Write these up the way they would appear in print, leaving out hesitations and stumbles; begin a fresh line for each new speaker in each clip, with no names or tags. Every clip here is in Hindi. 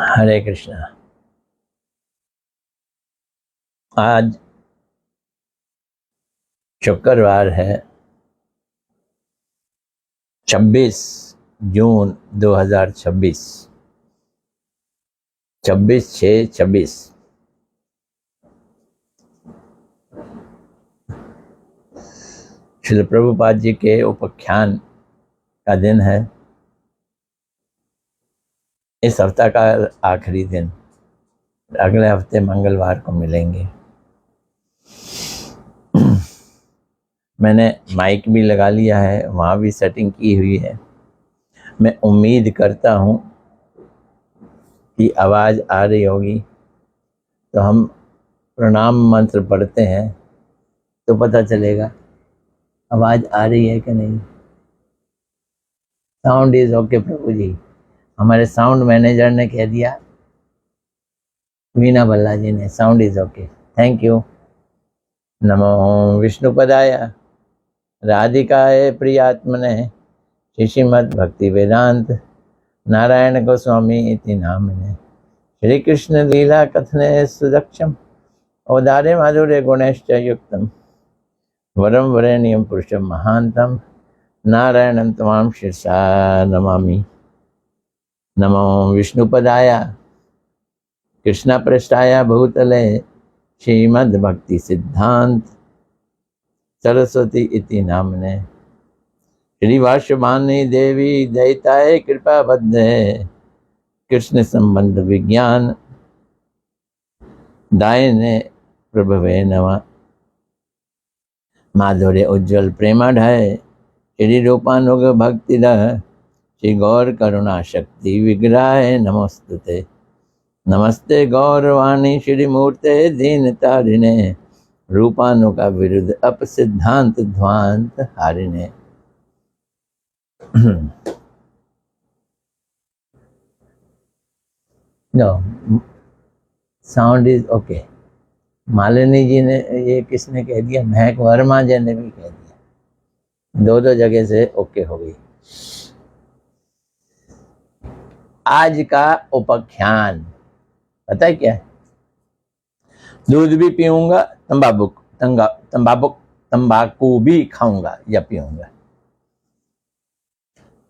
हरे कृष्णा। आज शुक्रवार है 26 जून 2026, 26/6/26। श्रील प्रभुपाद जी के उपाख्यान का दिन है। इस हफ्ता का आखिरी दिन, अगले हफ्ते मंगलवार को मिलेंगे। मैंने माइक भी लगा लिया है, वहाँ भी सेटिंग की हुई है। मैं उम्मीद करता हूँ कि आवाज़ आ रही होगी। तो हम प्रणाम मंत्र पढ़ते हैं तो पता चलेगा आवाज़ आ रही है कि नहीं। साउंड इज़ ओके प्रभु जी। हमारे साउंड मैनेजर ने कह दिया, वीना बल्ला जी ने, sound is okay, thank you. नमो विष्णुपदाय राधिकाय प्रियात्मने श्रीमद् भक्ति वेदांत नारायण गोस्वामी इति नामने श्री कृष्ण लीला कथने सुदक्षम औदार्य माधुर्य गुणैश्च युक्तम वरम वरेण्यम पुरुषम महांतम नारायणं तमाम शीर्षा नमामि। नमो विष्णुपदाय कृष्ण पृष्ठाय भूतले श्रीमद् भक्ति सिद्धांत सरस्वती इति नामने श्री वाष्यवाणी देवी दयिताय कृपा बद्धे कृष्ण संबंध विज्ञान दायने प्रभवे नमः। माधुर्य उज्ज्वल प्रेमाढ़ श्री रूपानुग भक्तिदः श्री गौर करुणा शक्ति विग्रहाय नमोस्तुते। नमस्ते गौरवाणी श्री मूर्ते दीन तारिणे रूपानुगा विरुद्ध अप सिद्धांत ध्वांत हारिणे। No sound is okay. Malini ji ने, ये किसने कह दिया, महक वर्मा जी ने भी कह दिया। दो जगह से ओके हो गई। आज का उपाख्यान पता है क्या है? दूध भी पीऊंगा, तंबाकू भी खाऊंगा या पीऊंगा।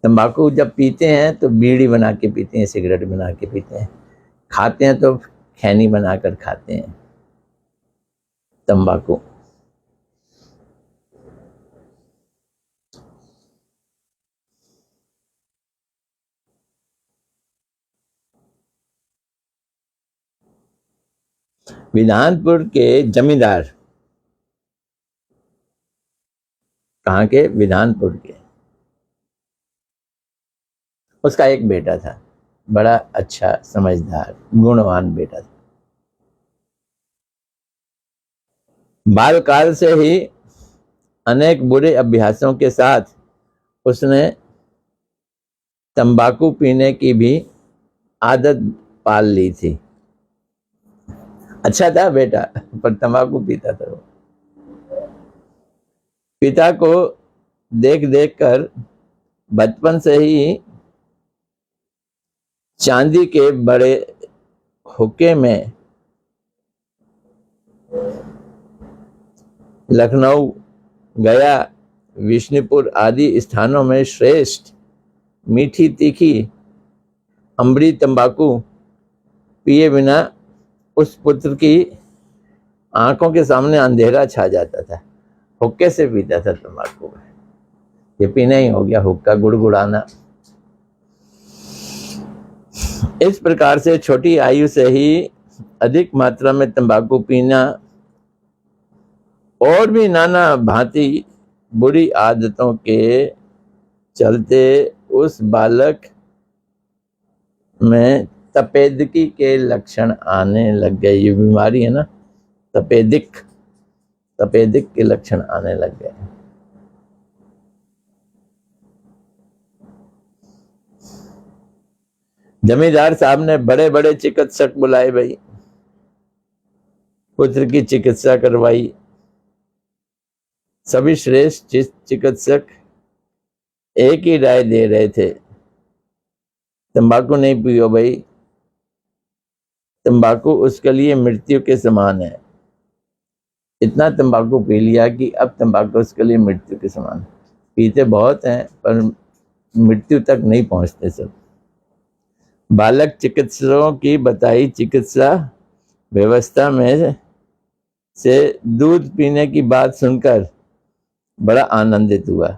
तंबाकू जब पीते हैं तो बीड़ी बना के पीते हैं, सिगरेट बना के पीते हैं। खाते हैं तो खैनी बनाकर खाते हैं तंबाकू। विधानपुर के जमींदार, कहाँ के? विधानपुर के। उसका एक बेटा था, बड़ा अच्छा समझदार गुणवान बेटा था। बालकाल से ही अनेक बुरे अभ्यासों के साथ उसने तंबाकू पीने की भी आदत पाल ली थी। अच्छा था बेटा, पर तंबाकू पीता था वो। पिता को देख देख कर बचपन से ही चांदी के बड़े हुक्के में लखनऊ, गया, विष्णुपुर आदि स्थानों में श्रेष्ठ मीठी तीखी अम्बरी तंबाकू पिए बिना उस पुत्र की आंखों के सामने अंधेरा छा जाता था। हुक्के से पीता था तंबाकू। ये पीना ही हो गया, हुक्का गुड़गुड़ाना। इस प्रकार से छोटी आयु से ही अधिक मात्रा में तंबाकू पीना और भी नाना भांति बुरी आदतों के चलते उस बालक में तपेदिकी के लक्षण आने लग गए। ये बीमारी है ना, तपेदिक के लक्षण आने लग गए। जमींदार साहब ने बड़े बड़े चिकित्सक बुलाए भाई, पुत्र की चिकित्सा करवाई। सभी श्रेष्ठ चिकित्सक एक ही राय दे रहे थे, तंबाकू नहीं पियो भाई, तंबाकू उसके लिए मृत्यु के समान है। इतना तंबाकू पी लिया कि अब तंबाकू उसके लिए मृत्यु के समान है। पीते बहुत हैं पर मृत्यु तक नहीं पहुंचते सब। बालक चिकित्सकों की बताई चिकित्सा व्यवस्था में से दूध पीने की बात सुनकर बड़ा आनंदित हुआ,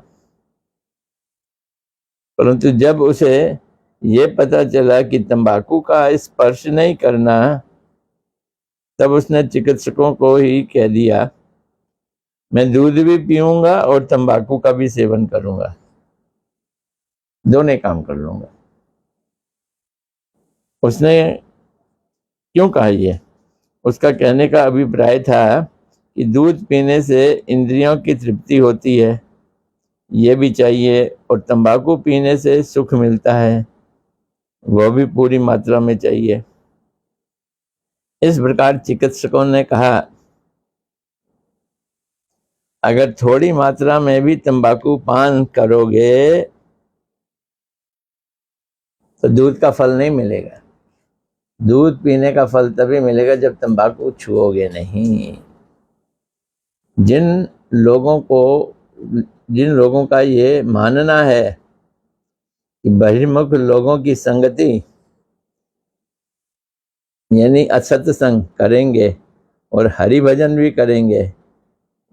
परंतु जब उसे ये पता चला कि तंबाकू का स्पर्श नहीं करना, तब उसने चिकित्सकों को ही कह दिया, मैं दूध भी पीऊंगा और तंबाकू का भी सेवन करूंगा, दोनों काम कर लूंगा। उसने क्यों कहा ये? उसका कहने का अभिप्राय था कि दूध पीने से इंद्रियों की तृप्ति होती है, ये भी चाहिए, और तंबाकू पीने से सुख मिलता है, वह भी पूरी मात्रा में चाहिए। इस प्रकार चिकित्सकों ने कहा, अगर थोड़ी मात्रा में भी तंबाकू पान करोगे तो दूध का फल नहीं मिलेगा। दूध पीने का फल तभी मिलेगा जब तंबाकू छुओगे नहीं। जिन लोगों का ये मानना है कि बहिर्मुख लोगों की संगति यानी असत संग करेंगे और हरि भजन भी करेंगे,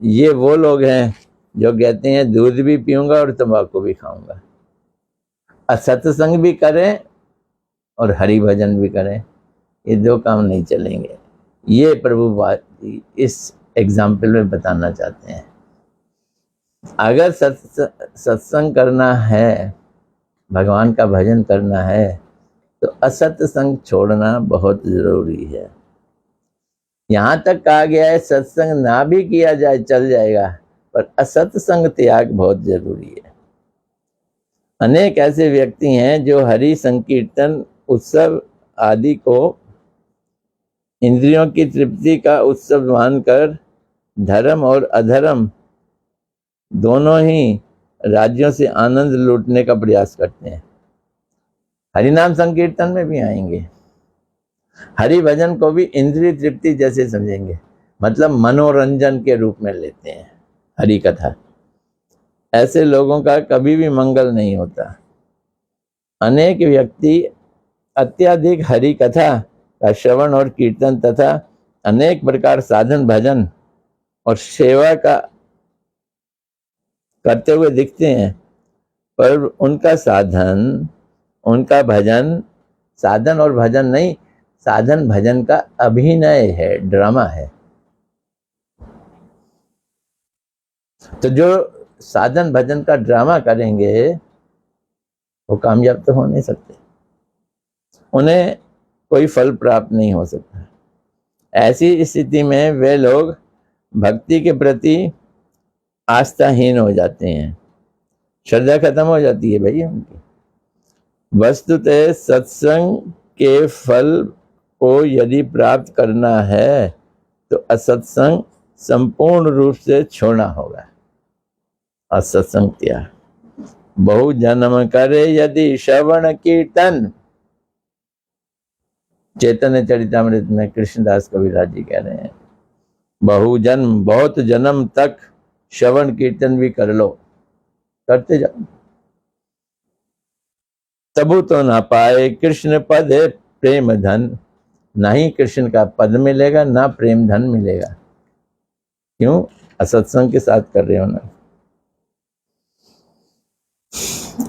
ये वो लोग हैं जो कहते हैं दूध भी पीऊंगा और तंबाकू भी खाऊंगा। असत संग भी करें और हरि भजन भी करें, ये दो काम नहीं चलेंगे। ये प्रभु इस एग्जाम्पल में बताना चाहते हैं। अगर सत्संग करना है, भगवान का भजन करना है, तो असत संग छोड़ना बहुत जरूरी है। यहां तक कहा गया है सत्संग ना भी किया जाए चल जाएगा, पर असत संग त्याग बहुत जरूरी है। अनेक ऐसे व्यक्ति हैं जो हरि संकीर्तन उत्सव आदि को इंद्रियों की तृप्ति का उत्सव मानकर धर्म और अधर्म दोनों ही राज्यों से आनंद लूटने का प्रयास करते हैं। हरिनाम संकीर्तन में भी आएंगे, हरि भजन को भी इंद्रिय तृप्ति जैसे समझेंगे, मतलब मनोरंजन के रूप में लेते हैं हरि कथा। ऐसे लोगों का कभी भी मंगल नहीं होता। अनेक व्यक्ति अत्यधिक हरि कथा का श्रवण और कीर्तन तथा अनेक प्रकार साधन भजन और सेवा का करते हुए दिखते हैं, पर उनका भजन साधन और भजन नहीं, साधन भजन का अभिनय है, ड्रामा है। तो जो साधन भजन का ड्रामा करेंगे वो कामयाब तो हो नहीं सकते, उन्हें कोई फल प्राप्त नहीं हो सकता। ऐसी स्थिति में वे लोग भक्ति के प्रति आस्थाहीन हो जाते हैं, श्रद्धा खत्म हो जाती है भैया उनकी। वस्तुतः सत्संग के फल को यदि प्राप्त करना है तो असत्संग संपूर्ण रूप से छोड़ना होगा। असत्संग त्याग। बहु जन्म करे यदि श्रवण कीर्तन, चैतन्य चरितामृत में कृष्णदास कविराज जी कह रहे हैं, बहुत जन्म तक श्रवण कीर्तन भी कर लो, करते जाओ, तबु तो ना पाए कृष्ण पद प्रेम धन। ना ही कृष्ण का पद मिलेगा, ना प्रेम धन मिलेगा। क्यों? असत्संग के साथ कर रहे हो ना।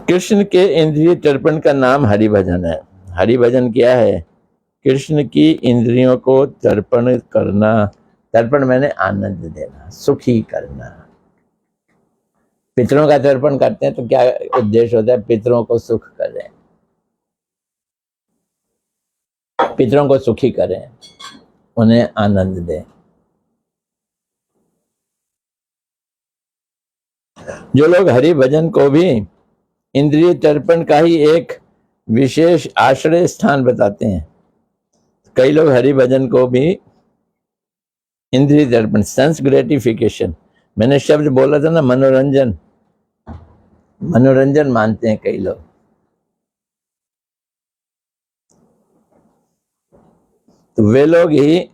कृष्ण के इंद्रिय तर्पण का नाम हरि भजन है। हरि भजन क्या है? कृष्ण की इंद्रियों को तर्पण करना। तर्पण मैंने आनंद देना, सुखी करना। पितरों का तर्पण करते हैं तो क्या उद्देश्य होता है? पितरों को सुख करें, पितरों को सुखी करें, उन्हें आनंद दें। जो लोग हरि भजन को भी इंद्रिय तर्पण का ही एक विशेष आश्रय स्थान बताते हैं, कई लोग हरि भजन को भी इंद्रिय तर्पण, सेंस ग्रेटिफिकेशन, मैंने शब्द बोला था ना, मनोरंजन, मनोरंजन मानते हैं कई लोग। तो वे लोग ही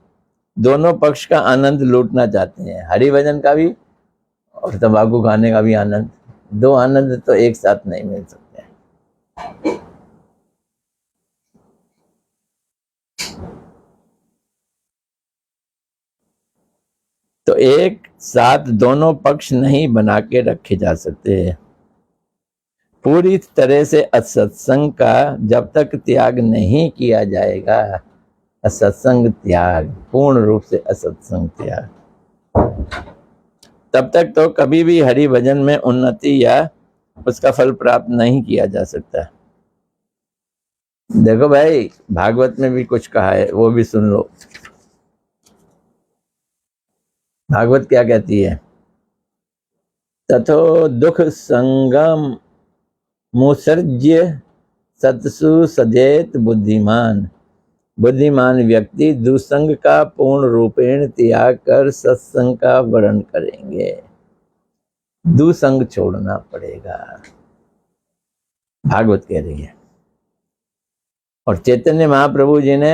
दोनों पक्ष का आनंद लूटना चाहते हैं, हरि भजन का भी और तंबाकू खाने का भी आनंद। दो आनंद तो एक साथ नहीं मिल सकते। तो एक साथ दोनों पक्ष नहीं बना के रखे जा सकते। पूरी तरह से असत्संग का जब तक त्याग नहीं किया जाएगा, असत्संग त्याग, पूर्ण रूप से असत्संग त्याग, तब तक तो कभी भी हरि भजन में उन्नति या उसका फल प्राप्त नहीं किया जा सकता। देखो भाई, भागवत में भी कुछ कहा है, वो भी सुन लो। भागवत क्या कहती है? तथो दुख संगम मुसर्ज्य सत्सु सजेत बुद्धिमान। बुद्धिमान व्यक्ति दुसंग का पूर्ण रूपेण त्याग कर सत्संग का वर्ण करेंगे। दुसंग छोड़ना पड़ेगा, भागवत कह रही है। और चैतन्य महाप्रभु जी ने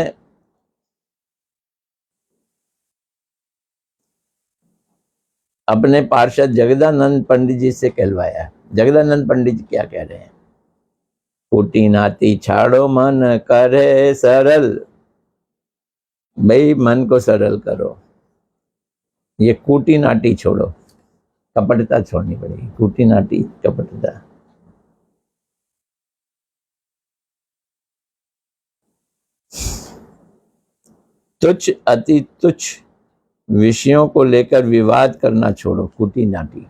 अपने पार्षद जगदानंद पंडित जी से कहलवाया। जगदानंद पंडित जी क्या कह रहे हैं? कूटी नाती छाड़ो मन करे सरल। भाई मन को सरल करो, ये कूटी नाटी छोड़ो, कपटता छोड़नी पड़ेगी। कूटी नाटी, कपटता। तुच्छ अति तुच्छ विषयों को लेकर विवाद करना छोड़ो, कूटी नाटी,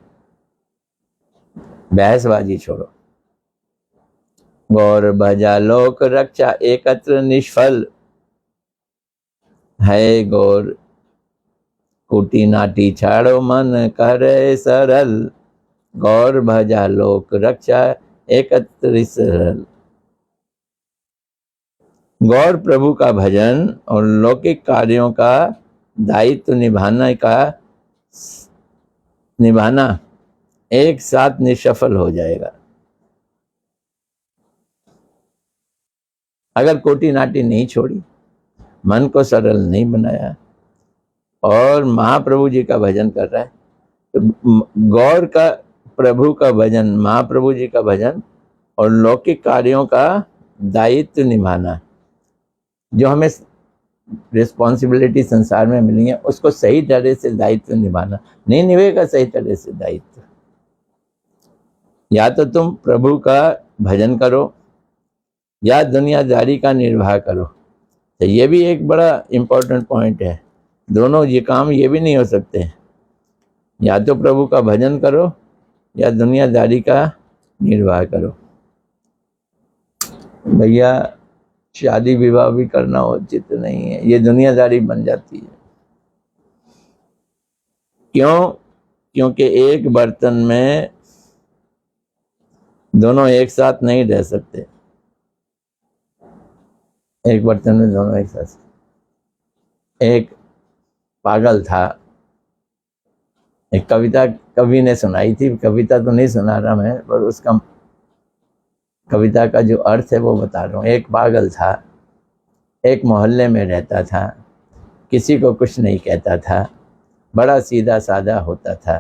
बहसबाजी छोड़ो। गौर भजा लोक रक्षा एकत्र निष्फल है गौर। कूटी नाटी छाड़ो मन करे सरल। गौर भजा लोक रक्षा एकत्र सरल। गौर प्रभु का भजन और लौकिक कार्यों का दायित्व निभाना एक साथ निष्फल हो जाएगा अगर कोटी नाटी नहीं छोड़ी, मन को सरल नहीं बनाया और महाप्रभु जी का भजन कर रहा है। तो गौर का प्रभु का भजन, महाप्रभु जी का भजन और लौकिक कार्यों का दायित्व निभाना, जो हमें रिस्पॉन्सिबिलिटी संसार में मिली है, उसको सही तरह से दायित्व निभाना। नहीं निभेगा सही तरह से दायित्व, या तो तुम प्रभु का भजन करो या दुनियादारी का निर्वाह करो। तो ये भी एक बड़ा इम्पोर्टेंट पॉइंट है। दोनों ये काम ये भी नहीं हो सकते, या तो प्रभु का भजन करो या दुनियादारी का निर्वाह करो। भैया शादी विवाह भी करना उचित नहीं है, ये दुनियादारी बन जाती है। क्यों? क्योंकि एक बर्तन में दोनों एक साथ नहीं रह सकते। एक बर्तन में दोनों एक साथ। एक पागल था, एक कविता कवि ने सुनाई थी, कविता तो नहीं सुना रहा मैं, पर उसका कविता का जो अर्थ है वो बता रहा हूँ। एक पागल था, एक मोहल्ले में रहता था, किसी को कुछ नहीं कहता था, बड़ा सीधा साधा होता था।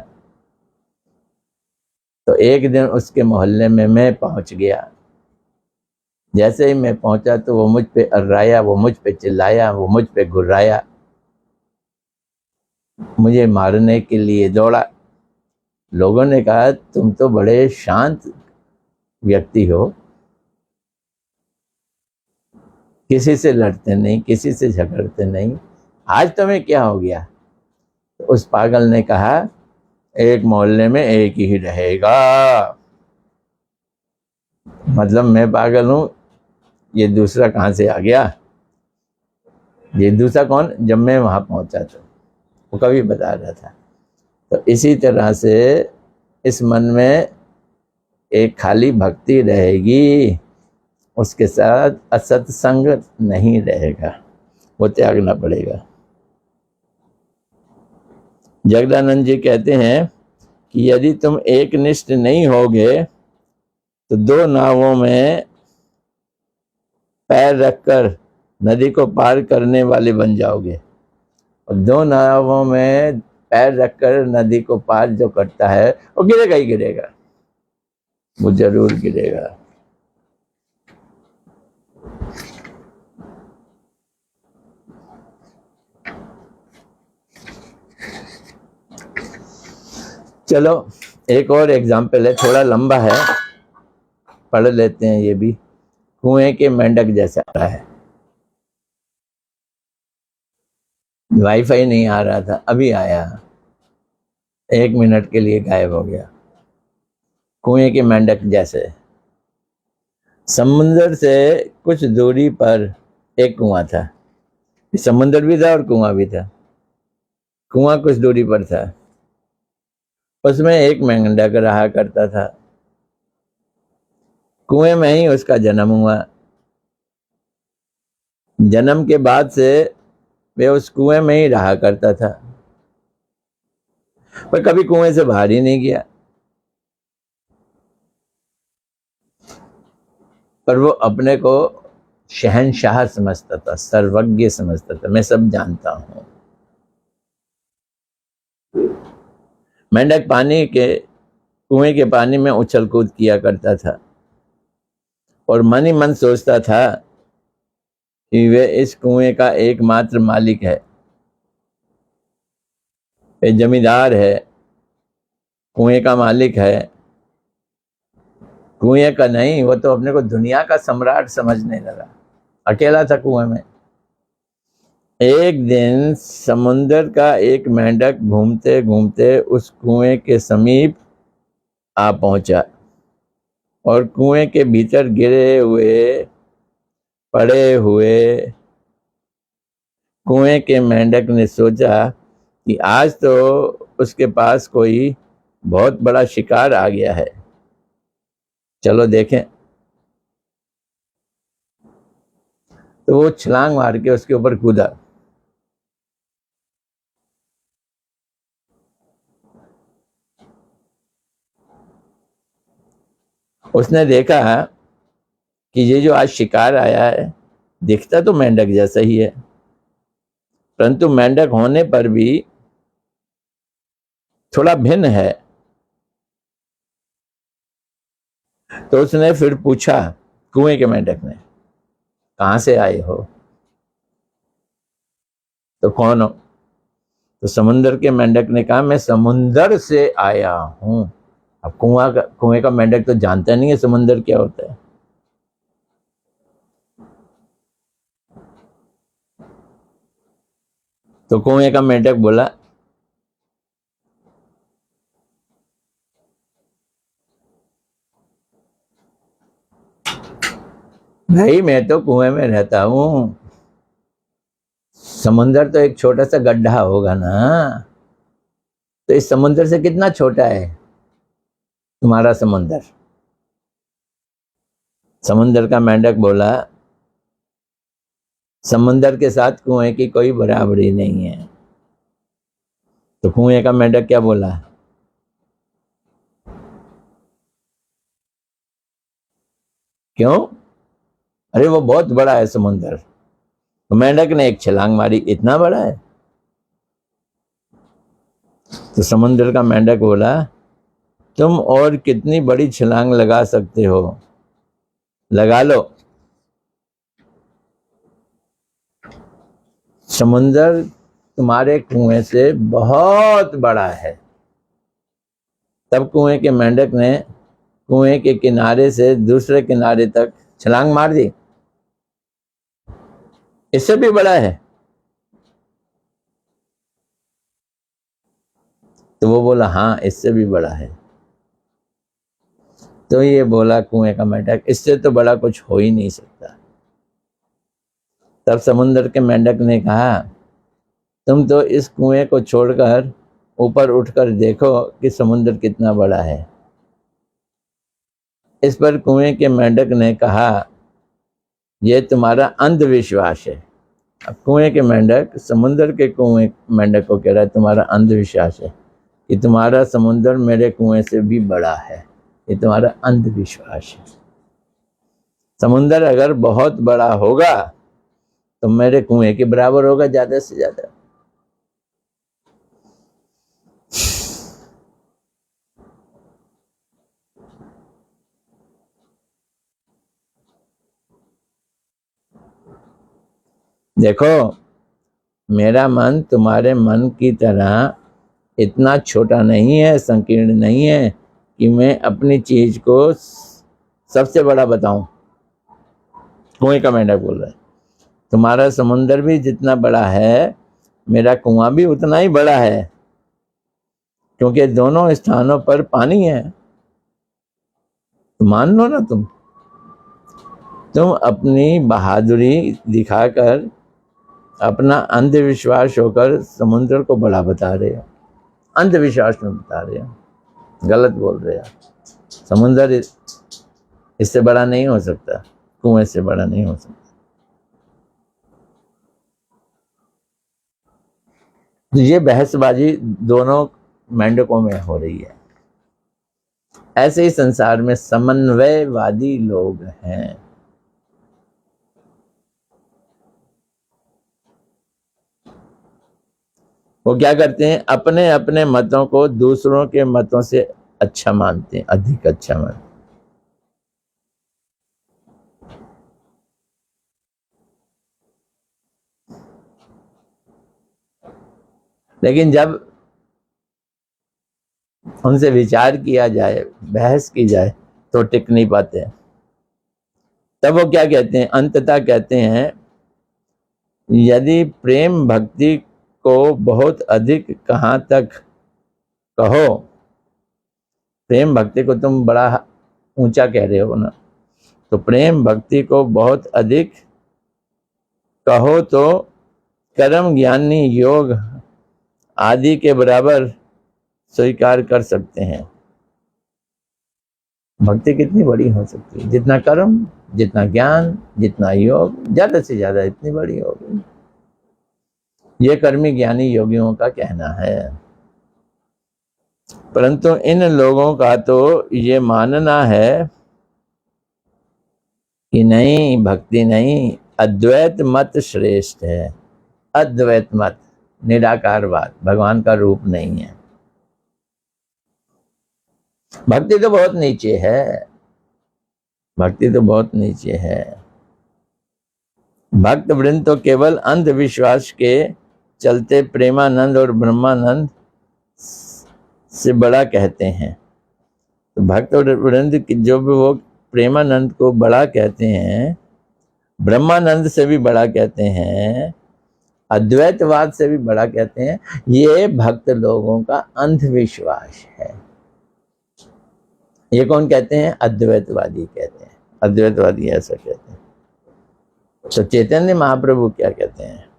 तो एक दिन उसके मोहल्ले में मैं पहुंच गया। जैसे ही मैं पहुंचा तो वो मुझ पे अर्राया, वो मुझ पे चिल्लाया, वो मुझ पे घुर्राया, मुझे मारने के लिए दौड़ा। लोगों ने कहा तुम तो बड़े शांत व्यक्ति हो, किसी से लड़ते नहीं, किसी से झगड़ते नहीं, आज तुम्हें क्या हो गया? तो उस पागल ने कहा एक मोहल्ले में एक ही रहेगा। मतलब मैं पागल हूं, ये दूसरा कहां से आ गया? ये दूसरा कौन? जब मैं वहां पहुंचा तो वो कभी बता रहा था। तो इसी तरह से इस मन में एक खाली भक्ति रहेगी, उसके साथ असत्संग नहीं रहेगा, वो त्यागना पड़ेगा। जगदानंद जी कहते हैं कि यदि तुम एक निष्ठ नहीं होगे तो दो नावों में पैर रखकर नदी को पार करने वाले बन जाओगे। और दो नावों में पैर रखकर नदी को पार जो करता है वो गिरेगा ही गिरेगा, वो जरूर गिरेगा। चलो एक और एग्जाम्पल है, थोड़ा लंबा है, पढ़ लेते हैं ये भी। कुएं के मेंढक जैसा है। वाईफाई नहीं आ रहा था, अभी आया, 1 मिनट के लिए गायब हो गया। कुएं के मेंढक जैसे। समुंदर से कुछ दूरी पर एक कुआं था। समुंदर भी था और कुआं भी था। कुआं कुछ दूरी पर था। उसमें एक मेंढक रहा करता था। कुएं में ही उसका जन्म हुआ। जन्म के बाद से वे उस कुएं में ही रहा करता था, पर कभी कुएं से बाहर ही नहीं गया। पर वो अपने को शहंशाह समझता था, सर्वज्ञ समझता था, मैं सब जानता हूं। मेंढक कुएं के पानी में उछल कूद किया करता था और मन ही मन सोचता था कि वे इस कुएं का एकमात्र मालिक है, वे जमींदार है, कुएं का मालिक है। कुएं का नहीं, वो तो अपने को दुनिया का सम्राट समझने लगा। अकेला था कुएं में। एक दिन समुंदर का एक मेंढक घूमते घूमते उस कुएं के समीप आ पहुंचा और कुएं के भीतर गिरे हुए पड़े हुए कुएं के मेंढक ने सोचा कि आज तो उसके पास कोई बहुत बड़ा शिकार आ गया है, चलो देखें। तो वो छलांग मार के उसके ऊपर कूदा। उसने देखा कि ये जो आज शिकार आया है दिखता तो मेंढक जैसा ही है, परंतु मेंढक होने पर भी थोड़ा भिन्न है। तो उसने फिर पूछा कुएं के मेंढक ने, कहां से आए हो? तो कौन हो? तो समुंदर के मेंढक ने कहा, मैं समुंदर से आया हूं। अब कुएं का मेंढक तो जानता नहीं है समुंदर क्या होता है। तो कुएं का मेंढक बोला, भाई मैं तो कुएं में रहता हूं, समुंदर तो एक छोटा सा गड्ढा होगा ना, तो इस समुंदर से कितना छोटा है तुम्हारा समुंदर? समुंदर का मेंढक बोला, समुंदर के साथ कुएं की कोई बराबरी नहीं है। तो कुएं का मेंढक क्या बोला? क्यों? अरे वो बहुत बड़ा है समुंदर। तो मेंढक ने एक छलांग मारी, इतना बड़ा है? तो समुंदर का मेंढक बोला, तुम और कितनी बड़ी छलांग लगा सकते हो, लगा लो। समुंदर तुम्हारे कुएं से बहुत बड़ा है। तब कुएं के मेंढक ने कुएं के किनारे से दूसरे किनारे तक छलांग मार दी। इससे भी बड़ा है? तो वो बोला, हाँ इससे भी बड़ा है। तो ये बोला कुएं का मेंढक, इससे तो बड़ा कुछ हो ही नहीं सकता। तब समुंदर के मेंढक ने कहा, तुम तो इस कुएं को छोड़कर ऊपर उठकर देखो कि समुंदर कितना बड़ा है। इस पर कुएं के मेंढक ने कहा, यह तुम्हारा अंधविश्वास है। अब कुएं के मेंढक समुंदर के कुएं मेंढक को कह रहा है, तुम्हारा अंधविश्वास है कि तुम्हारा समुंदर मेरे कुएं से भी बड़ा है, ये तुम्हारा अंधविश्वास है। समुंदर अगर बहुत बड़ा होगा तो मेरे कुएं के बराबर होगा ज्यादा से ज्यादा। देखो, मेरा मन तुम्हारे मन की तरह इतना छोटा नहीं है, संकीर्ण नहीं है कि मैं अपनी चीज को सबसे बड़ा बताऊं। कुएं का मेंढक बोल रहा है। तुम्हारा समुंदर भी जितना बड़ा है, मेरा कुआं भी उतना ही बड़ा है, क्योंकि दोनों स्थानों पर पानी है। तो मान लो ना, तुम अपनी बहादुरी दिखाकर, अपना अंधविश्वास होकर समुद्र को बड़ा बता रहे हो। अंधविश्वास में बता रहे हो, गलत बोल रहे हो। समुद्र इससे बड़ा नहीं हो सकता, कुएं से बड़ा नहीं हो सकता। तो ये बहसबाजी दोनों मेंढकों में हो रही है। ऐसे ही संसार में समन्वयवादी लोग हैं। वो क्या करते हैं, अपने अपने मतों को दूसरों के मतों से अच्छा मानते हैं, अधिक अच्छा मानते हैं। लेकिन जब उनसे विचार किया जाए, बहस की जाए, तो टिक नहीं पाते हैं। तब वो क्या कहते हैं, अंततः कहते हैं, यदि प्रेम भक्ति को बहुत अधिक कहाँ तक कहो, प्रेम भक्ति को तुम बड़ा ऊंचा कह रहे हो ना, तो प्रेम भक्ति को बहुत अधिक कहो तो कर्म ज्ञानी योग आदि के बराबर स्वीकार कर सकते हैं। भक्ति कितनी बड़ी हो सकती है, जितना कर्म, जितना ज्ञान, जितना योग, ज्यादा से ज्यादा इतनी बड़ी होगी। ये कर्मी ज्ञानी योगियों का कहना है। परंतु इन लोगों का तो ये मानना है कि नहीं, भक्ति नहीं, अद्वैत मत श्रेष्ठ है। अद्वैत मत, निराकारवाद, भगवान का रूप नहीं है। भक्ति तो बहुत नीचे है, भक्ति तो बहुत नीचे है। भक्त वृंद तो केवल अंधविश्वास के चलते प्रेमानंद और ब्रह्मानंद से बड़ा कहते हैं। तो भक्त वृंद जो भी वो प्रेमानंद को बड़ा कहते हैं, ब्रह्मानंद से भी बड़ा कहते हैं, अद्वैतवाद से भी बड़ा कहते हैं, ये भक्त लोगों का अंधविश्वास है। ये कौन कहते हैं, अद्वैतवादी कहते हैं। अद्वैतवादी ऐसा कहते हैं। तो चैतन्य महाप्रभु क्या कहते हैं,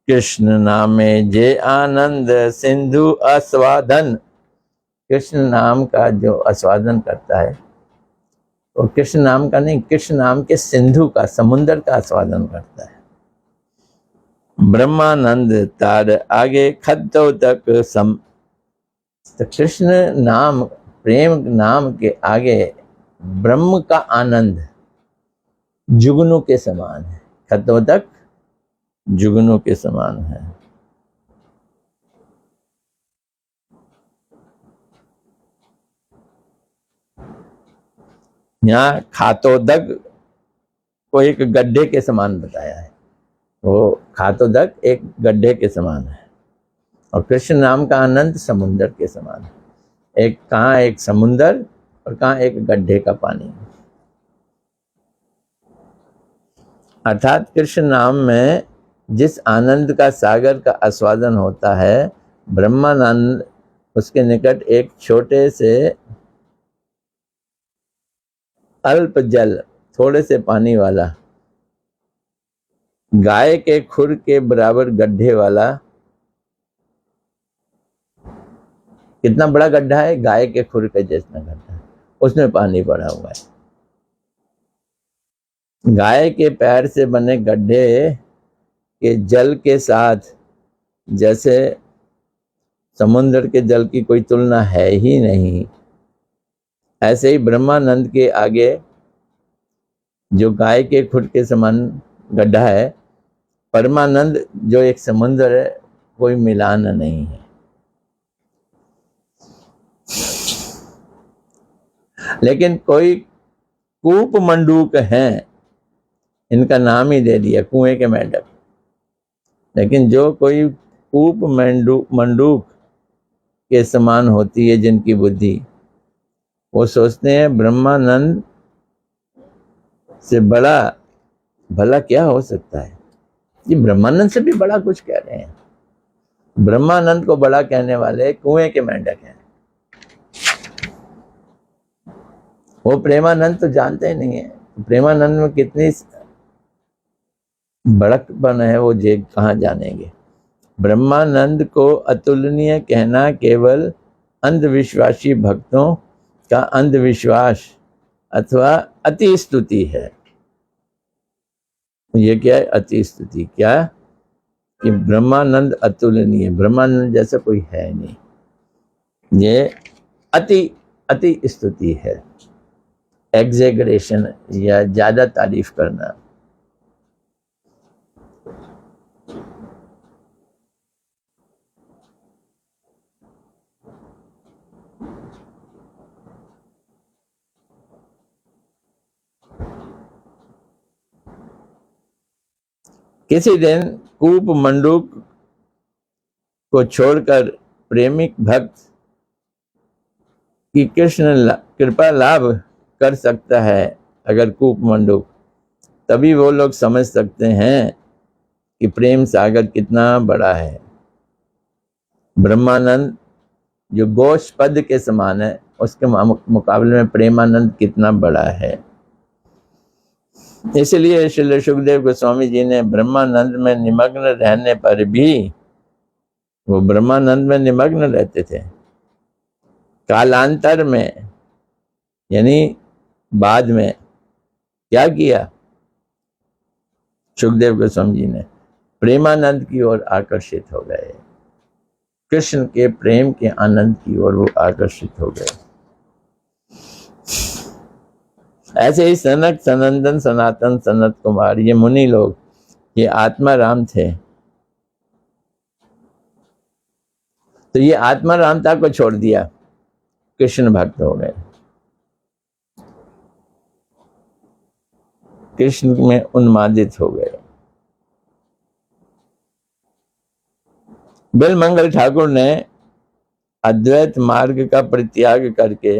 कृष्ण नामे जे आनंद सिंधु आस्वादन। कृष्ण नाम का जो आस्वादन करता है, वो कृष्ण नाम का नहीं, कृष्ण नाम के सिंधु का, समुंदर का आस्वादन करता है। ब्रह्मानंद तार आगे खद्दों तक सम। तो कृष्ण नाम, प्रेम नाम के आगे ब्रह्म का आनंद जुगनू के समान है, खद्दों तक जुगनू के समान है। यहाँ खातोदक को एक गड्ढे के समान बताया है। वो खातोदक एक गड्ढे के समान है, और कृष्ण नाम का आनंद समुंदर के समान है। एक कहाँ एक समुंदर और कहाँ एक गड्ढे का पानी। अर्थात कृष्ण नाम में जिस आनंद का सागर का आस्वादन होता है, ब्रह्मानंद उसके निकट एक छोटे से अल्प जल, थोड़े से पानी वाला, गाय के खुर के बराबर गड्ढे वाला। कितना बड़ा गड्ढा है, गाय के खुर के जैसा गड्ढा है, उसमें पानी पड़ा हुआ है। गाय के पैर से बने गड्ढे के जल के साथ जैसे समुद्र के जल की कोई तुलना है ही नहीं। ऐसे ही ब्रह्मानंद के आगे जो गाय के खुर के समान गड्ढा है, परमानंद जो एक समुद्र है, कोई मिलान नहीं है। लेकिन कोई कूप मंडूक हैं, इनका नाम ही दे दिया कुएं के मेंढक। लेकिन जो कोई कूप मंडूक के समान होती है जिनकी बुद्धि, वो सोचते हैं ब्रह्मानंद से बड़ा भला क्या हो सकता है। ये ब्रह्मानंद से भी बड़ा कुछ कह रहे हैं। ब्रह्मानंद को बड़ा कहने वाले कुएं के मेंढक हैं। वो प्रेमानंद तो जानते ही नहीं है। प्रेमानंद में कितनी बड़कपन है, वो जे कहाँ जानेंगे। ब्रह्मानंद को अतुलनीय कहना केवल अंधविश्वासी भक्तों का अंधविश्वास अथवा अति स्तुति है। ये क्या है? अति स्तुति। क्या कि ब्रह्मानंद अतुलनीय, ब्रह्मानंद जैसा कोई है नहीं, ये अति अति स्तुति है, एग्जेगरेशन या ज्यादा तारीफ करना। किसी दिन कूप मंडूक को छोड़कर प्रेमिक भक्त की कृष्ण कृपा लाभ कर सकता है। अगर कूप मंडूक, तभी वो लोग समझ सकते हैं कि प्रेम सागर कितना बड़ा है। ब्रह्मानंद जो गोष्पद के समान है, उसके मुकाबले में प्रेमानंद कितना बड़ा है। इसलिए श्री सुखदेव गोस्वामी जी ने ब्रह्मानंद में निमग्न रहने पर भी, वो ब्रह्मानंद में निमग्न रहते थे, कालांतर में यानी बाद में क्या किया? सुखदेव गोस्वामी जी ने प्रेमानंद की ओर आकर्षित हो गए, कृष्ण के प्रेम के आनंद की ओर वो आकर्षित हो गए। ऐसे ही सनक, सनंदन, सनातन, सनत कुमार, ये मुनि लोग, ये आत्मा राम थे। तो ये आत्मा रामता को छोड़ दिया, कृष्ण भक्त हो गए, कृष्ण में उन्मादित हो गए। बिलमंगल ठाकुर ने अद्वैत मार्ग का परित्याग करके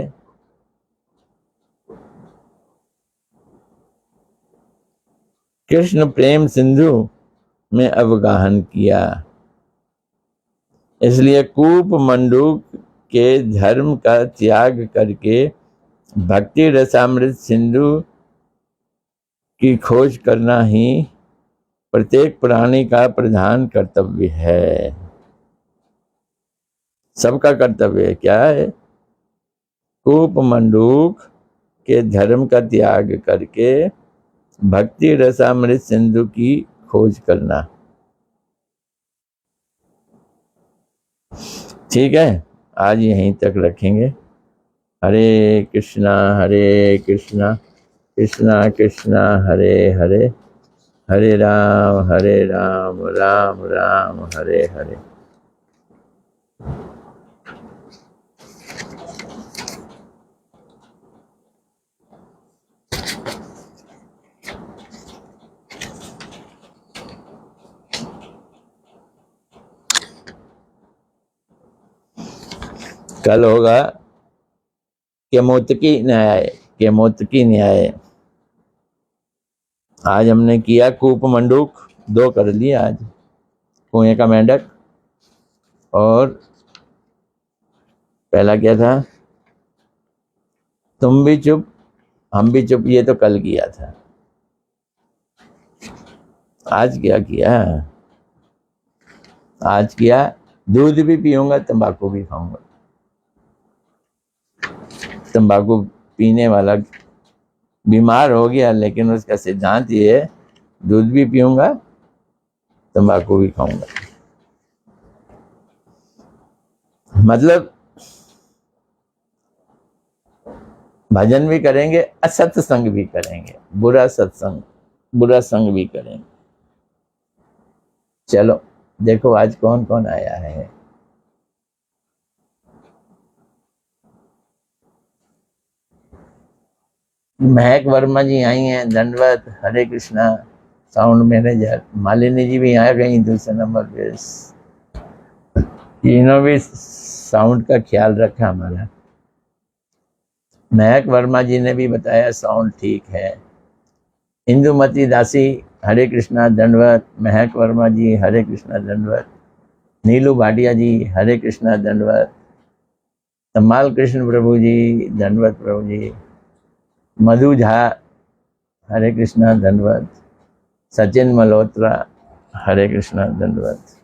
कृष्ण प्रेम सिंधु में अवगाहन किया। इसलिए कूप मंडूक के धर्म का त्याग करके भक्ति रसामृत सिंधु की खोज करना ही प्रत्येक प्राणी का प्रधान कर्तव्य है। सबका कर्तव्य क्या है? कूप मंडूक के धर्म का त्याग करके भक्ति रसामृत सिंधु की खोज करना। ठीक है, आज यहीं तक रखेंगे। हरे कृष्णा कृष्णा कृष्णा हरे हरे, हरे राम राम राम हरे हरे। कल होगा केमोत्की न्याय। आज हमने किया कूप मंडूक, 2 कर लिए आज, कुएं का मेंढक, और पहला क्या था? तुम भी चुप हम भी चुप, ये तो कल किया था। आज क्या किया? आज किया दूध भी पीऊंगा, तंबाकू भी खाऊंगा। तंबाकू पीने वाला बीमार हो गया, लेकिन उसका सिद्धांत ये है, दूध भी पीऊंगा, तंबाकू भी खाऊंगा। मतलब भजन भी करेंगे, असत्संग भी करेंगे, बुरा सत्संग, बुरा संग भी करेंगे। चलो देखो आज कौन कौन आया है। महक वर्मा जी आई हैं, दंडवत, हरे कृष्णा। साउंड मैनेजर मालिनी जी भी आ गई दूसरे नंबर पे। इन्होंने भी साउंड का ख्याल रखा हमारा। महक वर्मा जी ने भी बताया साउंड ठीक है। इंदुमती दासी हरे कृष्णा दंडवत। महक वर्मा जी हरे कृष्णा दंडवत। नीलू भाटिया जी हरे कृष्णा दंडवत। तमाल कृष्ण प्रभु जी दंडवत प्रभु जी। मधु झा हरे कृष्णा दंडवत। सचिन मल्होत्रा हरे कृष्णा दंडवत।